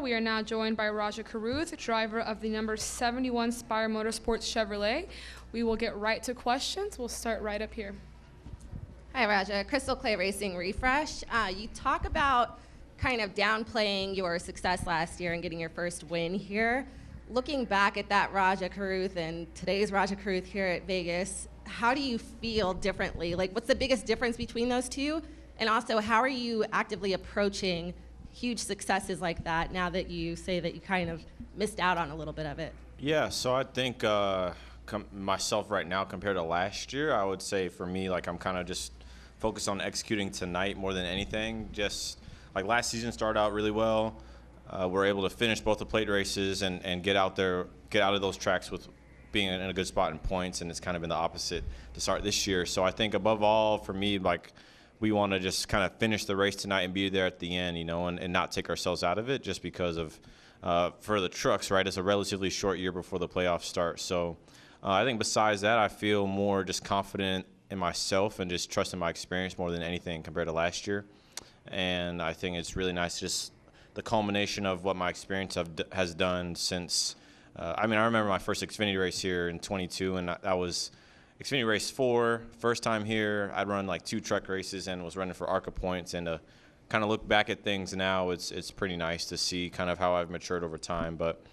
We are now joined by Rajah Caruth, driver of the number 71 Spire Motorsports Chevrolet. We will get right to questions. We'll start right up here. Hi, Rajah. Crystal Clay Racing Refresh. You talk about kind of downplaying your success last year and getting your first win here. Looking back at that Rajah Caruth and today's Rajah Caruth here at Vegas, how do you feel differently? Like, what's the biggest difference between those two? And also, how are you actively approaching huge successes like that now that you say that you kind of missed out on a little bit of it? Yeah, so I think myself right now compared to last year, I would say for me, like, I'm kind of just focused on executing tonight more than anything. Just like last season started out really well. We're able to finish both the plate races and get out of those tracks with being in a good spot in points, and it's kind of been the opposite to start this year. So I think above all for me, like, we want to just kind of finish the race tonight and be there at the end, you know, and not take ourselves out of it just because of for the trucks, right? It's a relatively short year before the playoffs start. So I think besides that, I feel more just confident in myself and just trusting my experience more than anything compared to last year. And I think it's really nice, just the culmination of what my experience has done since. I remember my first Xfinity race here in 22, and that was Xfinity race 4. First time here, I'd run like 2 truck races and was running for ARCA points. And to kind of look back at things now, it's pretty nice to see kind of how I've matured over time. But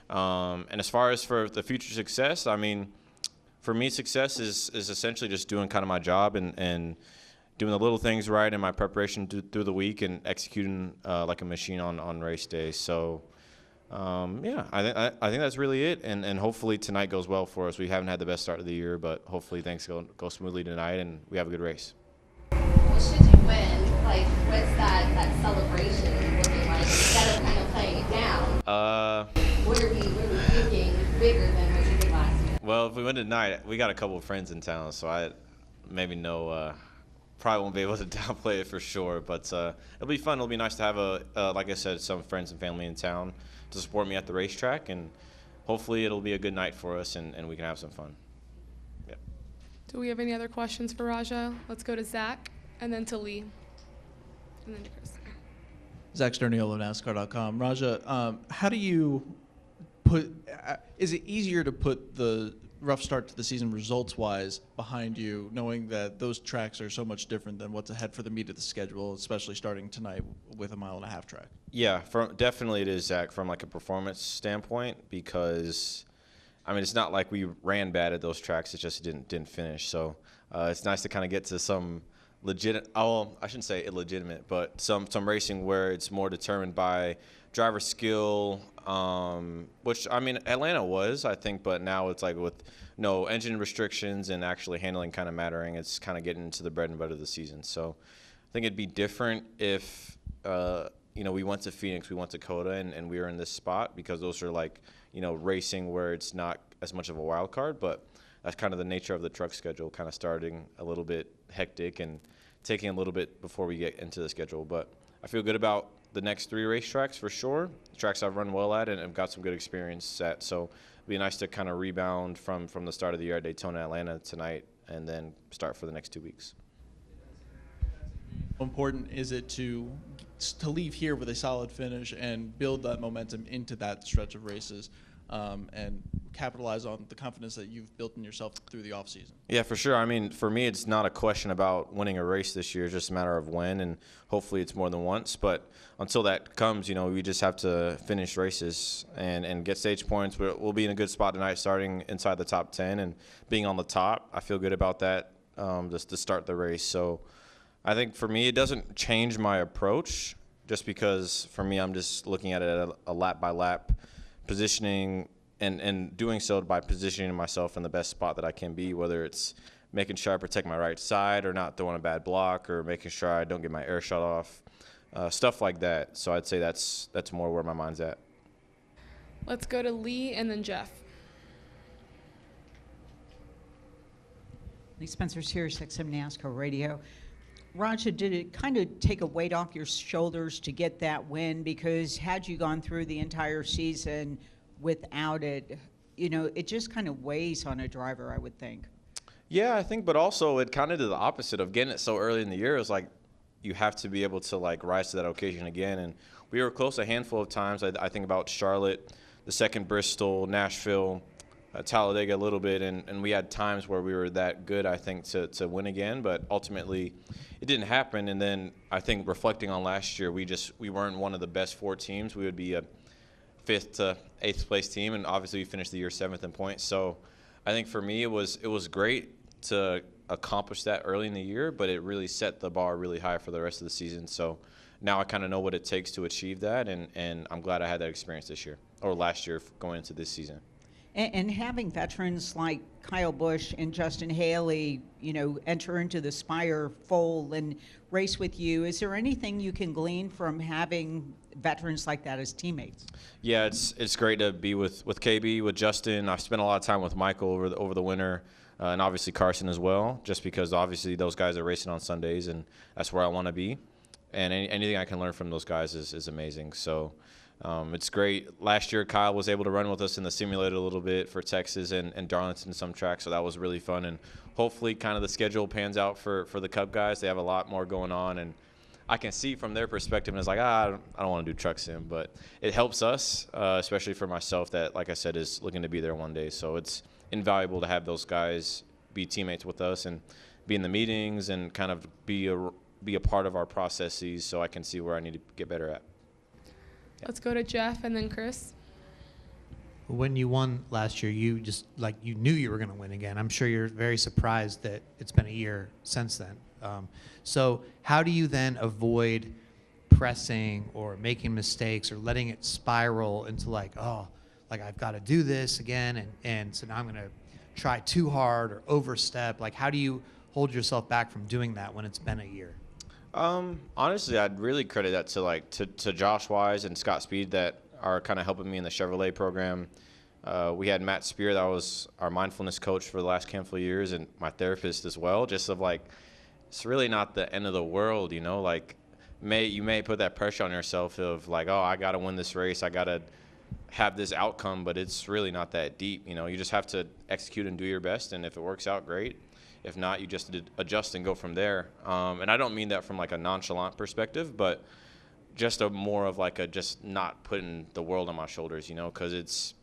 and as far as for the future success, I mean, for me, success is essentially just doing kind of my job and doing the little things right in my preparation through the week and executing like a machine on race day. So, yeah, I think that's really it. And hopefully tonight goes well for us. We haven't had the best start of the year, but hopefully things go smoothly tonight and we have a good race. Well, should you win, like, what's that celebration looking like? Instead of kind of playing it down, what are we thinking bigger than what you did last year? Well, if we win tonight, we got a couple of friends in town, so I maybe probably won't be able to downplay it for sure, but it'll be fun. It'll be nice to have like I said, some friends and family in town to support me at the racetrack, and hopefully it'll be a good night for us and we can have some fun. Yeah. Do we have any other questions for Rajah? Let's go to Zach, and then to Lee, and then to Chris. Zach Sterniolo, NASCAR.com. Rajah, how do you is it easier to put the rough start to the season results-wise behind you, knowing that those tracks are so much different than what's ahead for the meat of the schedule, especially starting tonight with a 1.5 mile track? Yeah, definitely it is, Zach, from like a performance standpoint, because I mean, it's not like we ran bad at those tracks, it just didn't finish. So it's nice to kind of get to some I shouldn't say illegitimate, but some racing where it's more determined by driver skill, which, I mean, Atlanta was, I think, but now it's like with no engine restrictions and actually handling kind of mattering, it's kind of getting into the bread and butter of the season. So I think it'd be different if, we went to Phoenix, we went to Coda, and we were in this spot, because those are like, racing where it's not as much of a wild card, but that's kind of the nature of the truck schedule, kind of starting a little bit hectic and taking a little bit before we get into the schedule. But I feel good about the next 3 racetracks for sure, tracks I've run well at and have got some good experience at. So it'd be nice to kind of rebound from the start of the year at Daytona, Atlanta tonight, and then start for the next 2 weeks. How important is it to leave here with a solid finish and build that momentum into that stretch of races, and capitalize on the confidence that you've built in yourself through the offseason? Yeah, for sure. I mean, for me, it's not a question about winning a race this year. It's just a matter of when, and hopefully it's more than once. But until that comes, we just have to finish races and get stage points. We'll be in a good spot tonight, starting inside the top 10 and being on the top. I feel good about that just to start the race. So I think for me, it doesn't change my approach, just because for me, I'm just looking at it a lap by lap, positioning and doing so by positioning myself in the best spot that I can be, whether it's making sure I protect my right side or not throwing a bad block or making sure I don't get my air shut off, stuff like that. So I'd say that's more where my mind's at. Let's go to Lee and then Jeff. Lee Spencer, Sirius XM NASCAR Radio. Rajah, did it kind of take a weight off your shoulders to get that win? Because had you gone through the entire season without it, it just kind of weighs on a driver, I would think. Yeah, I think, but also it kind of did the opposite of getting it so early in the year. It was like, you have to be able to like rise to that occasion again. And we were close a handful of times. I think about Charlotte, the second Bristol, Nashville, Talladega a little bit, and we had times where we were that good, I think, to win again, but ultimately it didn't happen. And then I think reflecting on last year, we weren't one of the best 4 teams. We would be a 5th to 8th place team, and obviously we finished the year 7th in points. So I think for me it was great to accomplish that early in the year, but it really set the bar really high for the rest of the season. So now I kind of know what it takes to achieve that, and I'm glad I had that experience this year, or last year going into this season. And having veterans like Kyle Busch and Justin Haley, enter into the Spire fold and race with you, is there anything you can glean from having veterans like that as teammates? Yeah, it's great to be with KB, with Justin. I've spent a lot of time with Michael over the winter, and obviously Carson as well, just because obviously those guys are racing on Sundays, and that's where I want to be. And anything I can learn from those guys is amazing. So it's great. Last year, Kyle was able to run with us in the simulator a little bit for Texas and Darlington, some tracks, so that was really fun. And hopefully kind of the schedule pans out for the Cup guys. They have a lot more going on, and I can see from their perspective, and it's like, I don't want to do truck sim, but it helps us, especially for myself that, like I said, is looking to be there one day. So it's invaluable to have those guys be teammates with us and be in the meetings and kind of be a part of our processes, so I can see where I need to get better at. Let's go to Jeff and then Chris. When you won last year, you just you knew you were going to win again. I'm sure you're very surprised that it's been a year since then. So how do you then avoid pressing or making mistakes or letting it spiral into I've got to do this again, and so now I'm going to try too hard or overstep? How do you hold yourself back from doing that when it's been a year? Honestly, I'd really credit that to Josh Wise and Scott Speed that are kind of helping me in the Chevrolet program. We had Matt Spear, that was our mindfulness coach for the last handful of years, and my therapist as well, just of it's really not the end of the world, you may put that pressure on yourself of I got to win this race, I got to have this outcome, but it's really not that deep. You just have to execute and do your best, and if it works out, great. If not, you just adjust and go from there. And I don't mean that from a nonchalant perspective, but just more of just not putting the world on my shoulders, because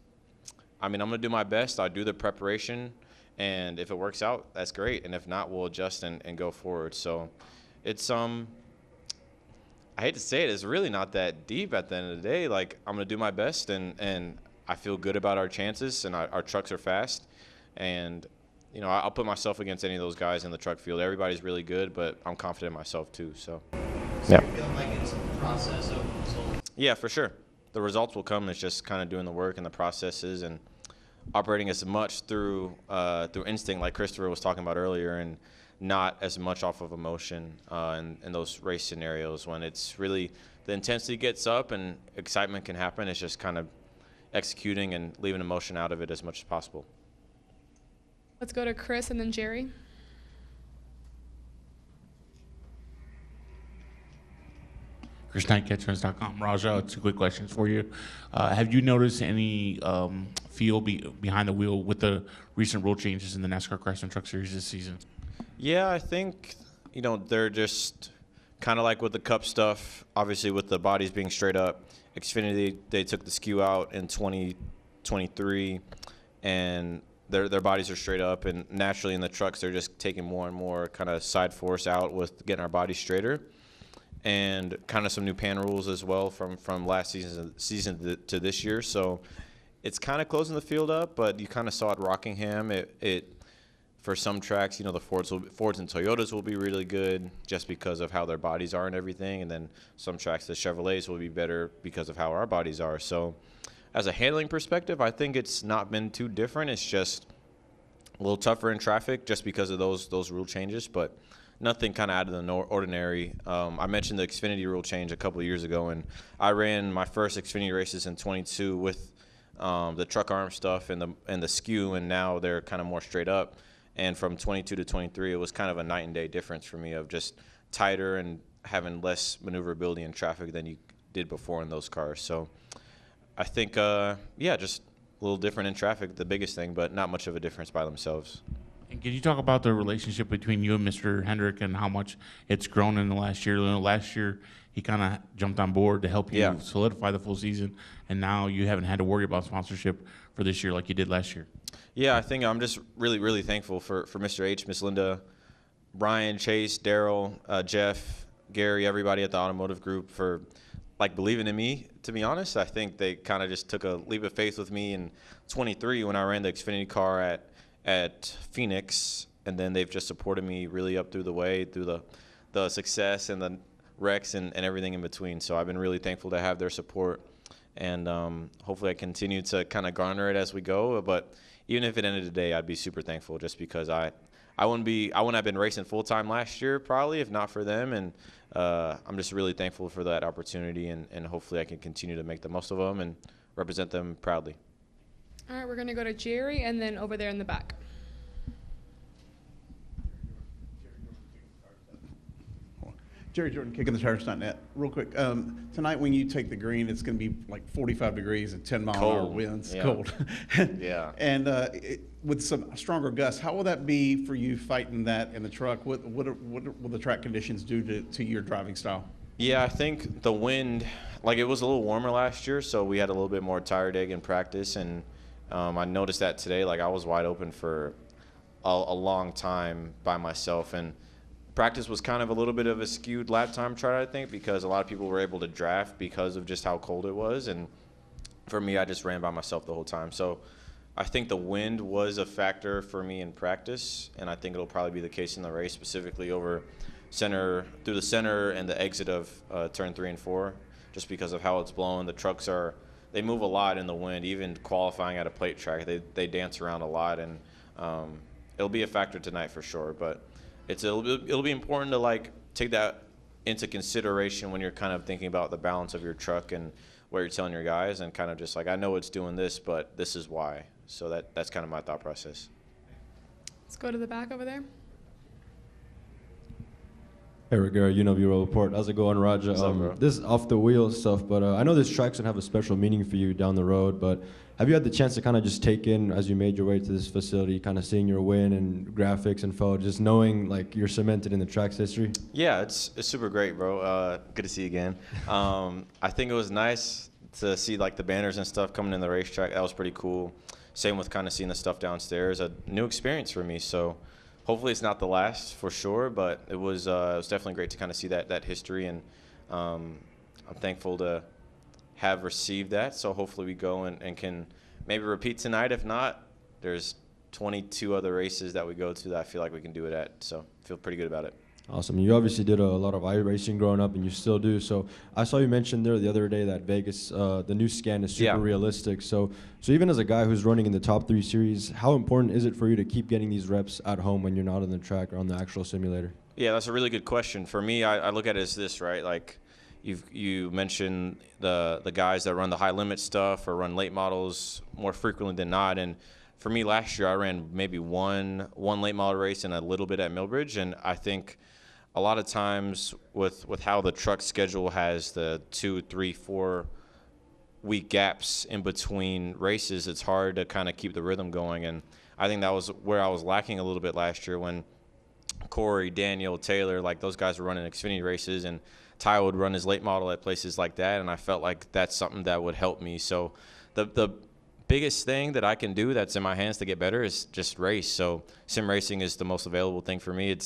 I'm going to do my best. I'll do the preparation, and if it works out, that's great. And if not, we'll adjust and go forward. So it's, I hate to say it, it's really not that deep at the end of the day. I'm going to do my best, and I feel good about our chances, and our trucks are fast. And I'll put myself against any of those guys in the truck field. Everybody's really good, but I'm confident in myself too. So yeah. You feel like it's a process over results? Yeah, for sure. The results will come. It's just kind of doing the work and the processes and operating as much through instinct, like Christopher was talking about earlier, and not as much off of emotion in those race scenarios when it's really the intensity gets up and excitement can happen. It's just kind of executing and leaving emotion out of it as much as possible. Let's go to Chris and then Jerry. ChrisKnight@Trends.com. Rajah, 2 quick questions for you. Have you noticed any feel behind the wheel with the recent rule changes in the NASCAR Craftsman Truck Series this season? Yeah, I think, they're just kind of like with the Cup stuff, obviously with the bodies being straight up. Xfinity, they took the skew out in 2023, and their bodies are straight up, and naturally in the trucks they're just taking more and more kind of side force out with getting our bodies straighter, and kind of some new pan rules as well from last season to this year. So it's kind of closing the field up, but you kind of saw at Rockingham it for some tracks, the Fords and Toyotas will be really good just because of how their bodies are and everything, and then some tracks the Chevrolets will be better because of how our bodies are. So as a handling perspective, I think it's not been too different. It's just a little tougher in traffic just because of those rule changes, but nothing kind of out of the ordinary. I mentioned the Xfinity rule change a couple of years ago, and I ran my first Xfinity races in 22 with the truck arm stuff and the skew, and now they're kind of more straight up. And from 22 to 23, it was kind of a night and day difference for me of just tighter and having less maneuverability in traffic than you did before in those cars. So I think, just a little different in traffic, the biggest thing, but not much of a difference by themselves. And can you talk about the relationship between you and Mr. Hendrick and how much it's grown in the last year? You know, last year, he kind of jumped on board to help you solidify the full season, and now you haven't had to worry about sponsorship for this year like you did last year. Yeah, I think I'm just really, really thankful for Mr. H, Miss Linda, Brian, Chase, Daryl, Jeff, Gary, everybody at the automotive group for like believing in me. To be honest, I think they kind of just took a leap of faith with me in 23 when I ran the Xfinity car at Phoenix, and then they've just supported me really up through the way, through the success and the wrecks and everything in between. So I've been really thankful to have their support, and hopefully I continue to kind of garner it as we go. But even if it ended today, I'd be super thankful, just because I wouldn't have been racing full time last year probably if not for them, and I'm just really thankful for that opportunity, and hopefully I can continue to make the most of them and represent them proudly. All right, we're going to go to Jerry and then over there in the back. Jerry Jordan, KickingTheTires.net. Real quick, tonight when you take the green, it's going to be like 45 degrees and 10-mile-an-hour winds. Yeah. Cold. Yeah. And with some stronger gusts, how will that be for you fighting that in the truck? What will the track conditions do to your driving style? Yeah, I think the wind, like it was a little warmer last year, so we had a little bit more tire dig in practice, and I noticed that today, like I was wide open for a long time by myself, and practice was kind of a little bit of a skewed lap time chart, I think, because a lot of people were able to draft because of just how cold it was, and for me, I just ran by myself the whole time. So I think the wind was a factor for me in practice, and I think it'll probably be the case in the race, specifically over through the center and the exit of turn 3 and 4, just because of how it's blowing. The trucks they move a lot in the wind. Even qualifying at a plate track, they dance around a lot, and it'll be a factor tonight for sure. But it'll be important to like take that into consideration when you're kind of thinking about the balance of your truck and what you're telling your guys, and kind of just like, I know it's doing this, but this is why. So that's kind of my thought process. Let's go to the back over there. Hey, Rick, Bureau Report. How's it going, Rajah? What's up, bro? This is off the wheel stuff, but I know this track's gonna have a special meaning for you down the road, but have you had the chance to kind of just take in, as you made your way to this facility, kind of seeing your win and graphics and photos, just knowing like you're cemented in the track's history? Yeah, it's super great, bro. Good to see you again. I think it was nice to see like the banners and stuff coming in the racetrack. That was pretty cool. Same with kind of seeing the stuff downstairs. A new experience for me, so hopefully it's not the last for sure, but it was definitely great to kind of see that history, and I'm thankful to have received that. So hopefully we go and can maybe repeat tonight. If not, there's 22 other races that we go to that I feel like we can do it at. So feel pretty good about it. Awesome. You obviously did a lot of iRacing growing up, and you still do. So I saw you mention there the other day that Vegas, the new scan is super realistic. So even as a guy who's running in the top 3 series, how important is it for you to keep getting these reps at home when you're not on the track or on the actual simulator? Yeah, that's a really good question. For me, I look at it as this, right? Like you mentioned the guys that run the high limit stuff or run late models more frequently than not. And for me, last year I ran maybe one late model race and a little bit at Millbridge, and I think a lot of times with how the truck schedule has the 2, 3, 4 week gaps in between races, it's hard to kind of keep the rhythm going. And I think that was where I was lacking a little bit last year when Corey, Daniel, Taylor, like those guys were running Xfinity races, and Ty would run his late model at places like that, and I felt like that's something that would help me. So the biggest thing that I can do that's in my hands to get better is just race. So sim racing is the most available thing for me.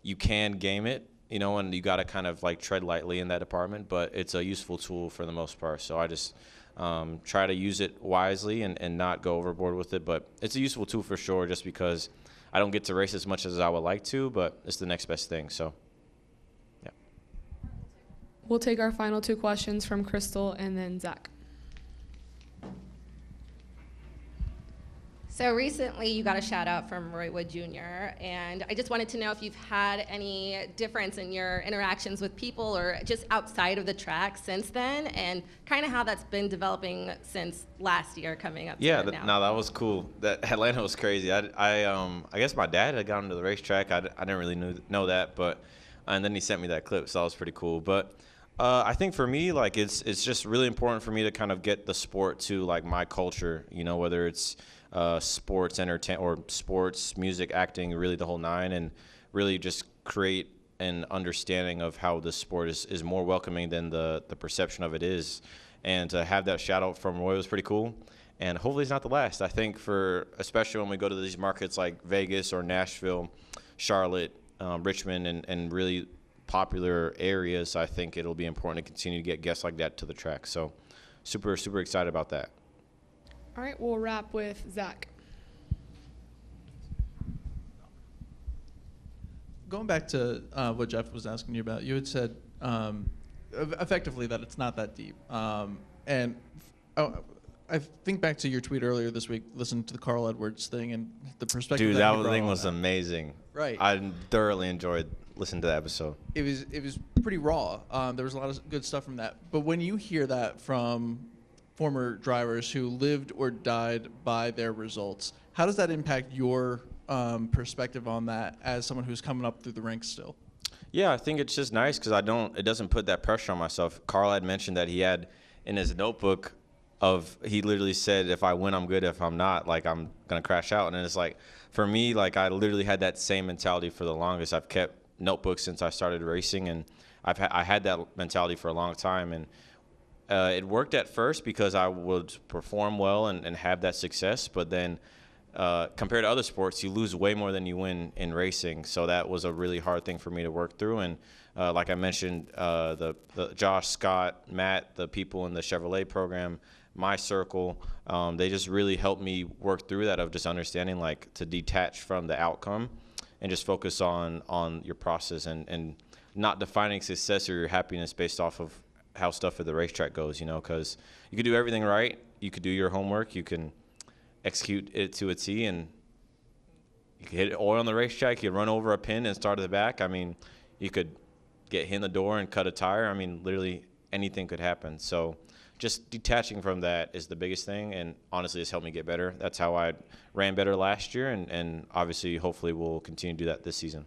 You can game it, and you got to kind of like tread lightly in that department, but it's a useful tool for the most part. So I just try to use it wisely and not go overboard with it. But it's a useful tool for sure, just because I don't get to race as much as I would like to, but it's the next best thing. So, yeah. We'll take our final 2 questions from Crystal and then Zach. So recently you got a shout out from Roy Wood Jr., and I just wanted to know if you've had any difference in your interactions with people or just outside of the track since then, and kind of how that's been developing since last year coming up to now. No, that was cool. That Atlanta was crazy. I guess my dad had gotten to the racetrack. I didn't really know that, but and then he sent me that clip, so that was pretty cool. But I think for me, like it's just really important for me to kind of get the sport to like my culture, you know, whether it's sports, or sports, music, acting, really the whole nine, and really just create an understanding of how this sport is more welcoming than the perception of it is. And to have that shout out from Roy was pretty cool. And hopefully it's not the last. I think especially when we go to these markets like Vegas or Nashville, Charlotte, Richmond, and really popular areas, I think it'll be important to continue to get guests like that to the track. So super, super excited about that. All right, we'll wrap with Zach. Going back to what Jeff was asking you about, you had said effectively that it's not that deep. I think back to your tweet earlier this week, listening to the Carl Edwards thing and the perspective. Dude, that that thing was amazing. Right. I thoroughly enjoyed listening to that episode. It was pretty raw. There was a lot of good stuff from that. But when you hear that from former drivers who lived or died by their results, how does that impact your perspective on that as someone who's coming up through the ranks still? Yeah, I think it's just nice because it doesn't put that pressure on myself. Carl had mentioned that he had in his notebook he literally said, if I win, I'm good. If I'm not, like, I'm going to crash out. And it's like, for me, like, I literally had that same mentality for the longest. I've kept notebooks since I started racing, and I had that mentality for a long time. And it worked at first because I would perform well and have that success. But then compared to other sports, you lose way more than you win in racing. So that was a really hard thing for me to work through. And like I mentioned, the Josh, Scott, Matt, the people in the Chevrolet program, my circle, they just really helped me work through that, of just understanding like to detach from the outcome and just focus on your process and not defining success or your happiness based off of how stuff at the racetrack goes, you know, because you could do everything right. You could do your homework. You can execute it to a T, and you could hit oil on the racetrack. You could run over a pin and start at the back. I mean, you could get hit in the door and cut a tire. I mean, literally anything could happen. So just detaching from that is the biggest thing, and honestly, it's helped me get better. That's how I ran better last year, and obviously, hopefully, we'll continue to do that this season.